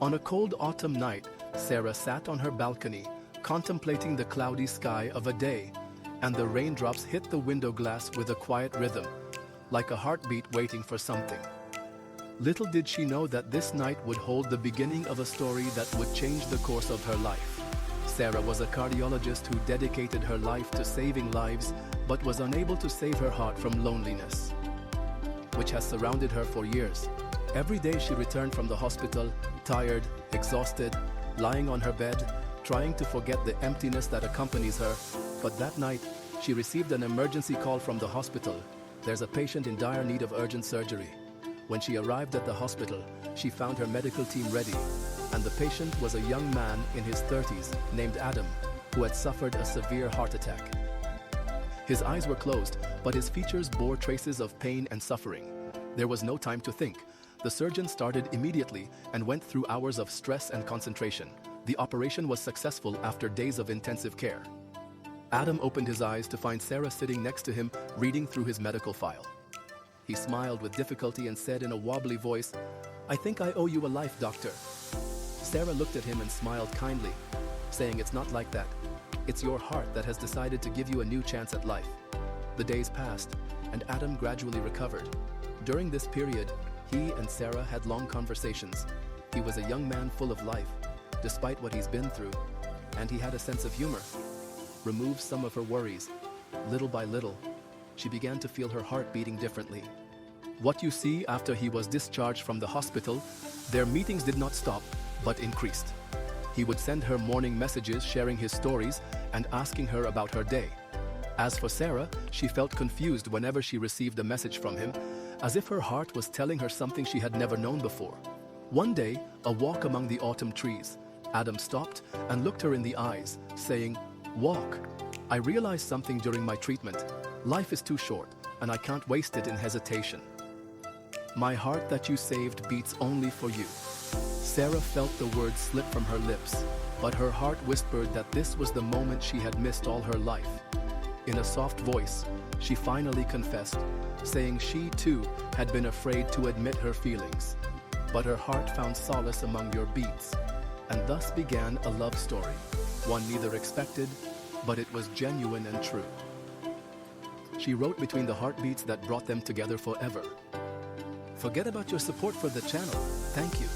On a cold autumn night, Sarah sat on her balcony, contemplating the cloudy sky of a day, and the raindrops hit the window glass with a quiet rhythm, like a heartbeat waiting for something. Little did she know that this night would hold the beginning of a story that would change the course of her life. Sarah was a cardiologist who dedicated her life to saving lives, but was unable to save her heart from loneliness, which has surrounded her for years. Every day she returned from the hospital, tired, exhausted, lying on her bed, trying to forget the emptiness that accompanies her. But that night, she received an emergency call from the hospital. There's a patient in dire need of urgent surgery. When she arrived at the hospital, she found her medical team ready, and the patient was a young man in his 30s named Adam, who had suffered a severe heart attack. His eyes were closed, but his features bore traces of pain and suffering. There was no time to think. The surgeon started immediately and went through hours of stress and concentration. The operation was successful after days of intensive care. Adam opened his eyes to find Sarah sitting next to him, reading through his medical file. He smiled with difficulty and said in a wobbly voice, "I think I owe you a life, doctor." Sarah looked at him and smiled kindly, saying, "It's not like that. It's your heart that has decided to give you a new chance at life." The days passed, and Adam gradually recovered. During this period, he and Sarah had long conversations. He was a young man full of life, despite what he's been through, and he had a sense of humor. Removed some of her worries. Little by little, she began to feel her heart beating differently. What you see after he was discharged from the hospital, their meetings did not stop, but increased. He would send her morning messages sharing his stories and asking her about her day. As for Sarah, she felt confused whenever she received a message from him, as if her heart was telling her something she had never known before. One day, a walk among the autumn trees, Adam stopped and looked her in the eyes, saying, "Walk. I realized something during my treatment. Life is too short, and I can't waste it in hesitation. My heart that you saved beats only for you." Sarah felt the words slip from her lips, but her heart whispered that this was the moment she had missed all her life. In a soft voice, she finally confessed, saying she too had been afraid to admit her feelings. But her heart found solace among your beats, and thus began a love story, one neither expected, but it was genuine and true. She wrote between the heartbeats that brought them together forever. Forget about your support for the channel. Thank you.